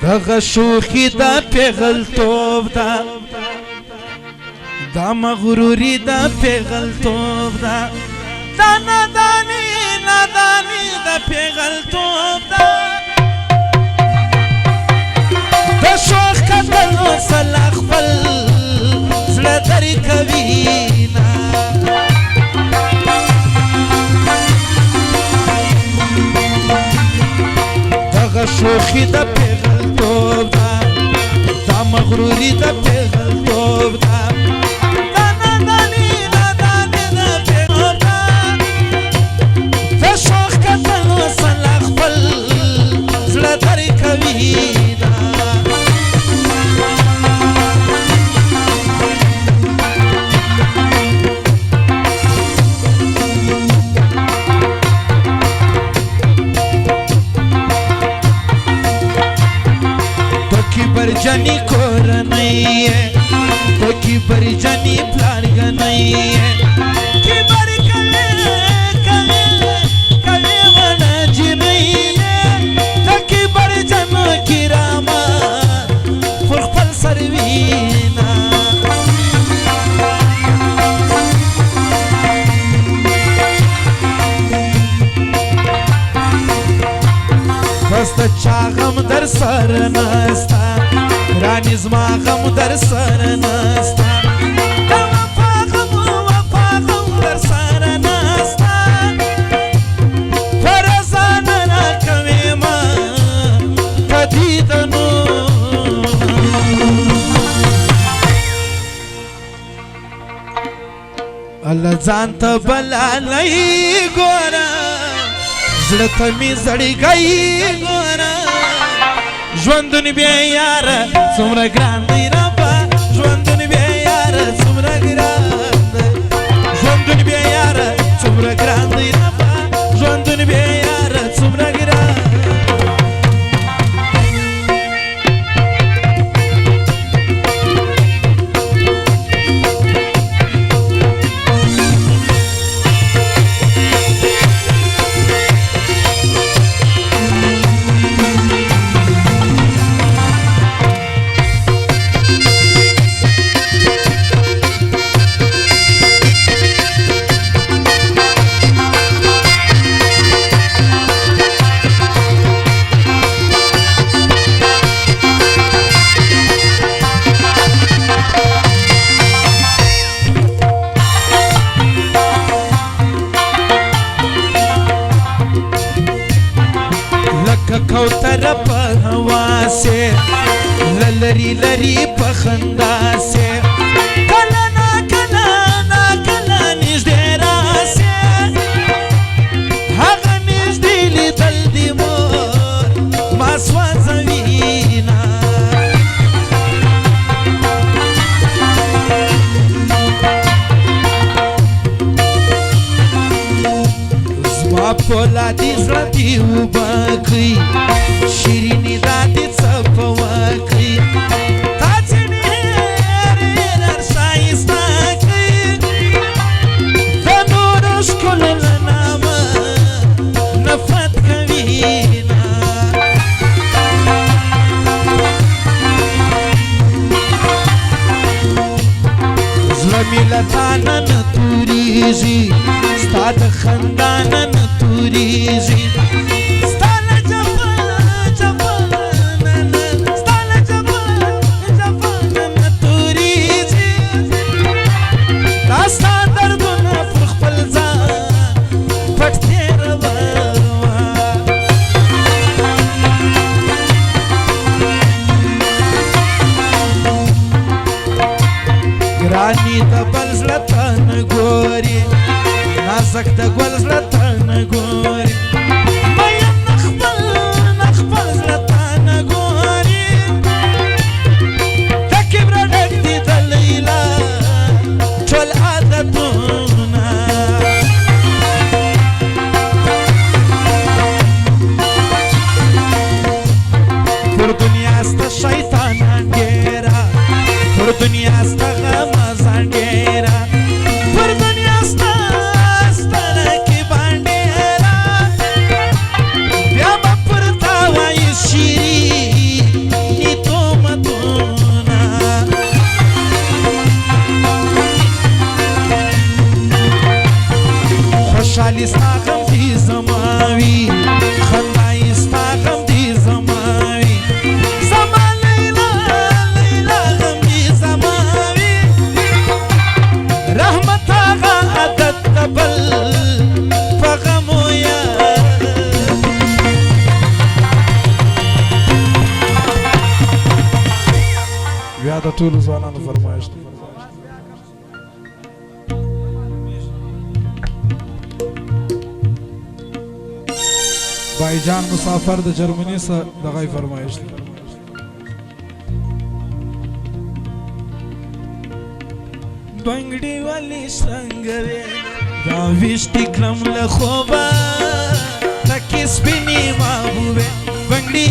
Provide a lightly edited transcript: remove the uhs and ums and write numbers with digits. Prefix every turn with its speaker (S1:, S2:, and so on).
S1: دغه شوخي دا پیغلتوب دا دا مغروری دا پیغلتوب دا دا نادانی دا پیغلتوب دا دا شوخ کتل صلاح خپل زړه درې کوي نا دغه شوخي دا پیغلتوب دا دا مغروری دا پیغلتوب دا برجانی کورنی ہے تو کی برجانی پلار گنی ہے کی بر کلے ونا جنی ہے تو کی برجن کی راما فرخل سروینا بست چاغم در سر نستا رانی زما غم در سر نستا دا وفا غم در سر نستا فرزان ناکوی ما پدیدنو اللہ زانتا بلالی گورا زړه می زړی گئی گورا ژوندون بیا یار څومره ګران دی ربا ژوندون بیا یار څومره ګران دی ژوندون بیا یار څومره ګران دی ربا ژوندون بیا یار څومره ګران کوتر په هوا سے لری لری په خندا سے کله نا کله نږدې راسه هغه نږدې لیدل دي مور ما سوځوینا زما پولادي زړه دي اوبه کوي شیرینی دادی څپوکي تا ځینې هر ښایسته کوي د نورو ښکلو له نامه نفرت کوي زړه مې له تا نه تورېږي ستا د خندا نه تورېږي رانی د بل زړه ته نه ګوري نازک د ګل زړه ته نه ګوري مین نه خپل زړه ته نه ګوري د کبره ډک دي د لیلا ټول عادتونه پر دنیا ستا شیطان انګیرا پر دنیا ستا غم زنګیرا پر دنیا ستا سترګې باندې را بیا به پر تا وایي شیري د ټولو ځوانانو فرمایش دی بایجان مسافر د جرمني څخه دغه فرمایش دی بنگړي والی څنګه را وشتي کړم له خوبه تکي سپینې محبوبې بنگړي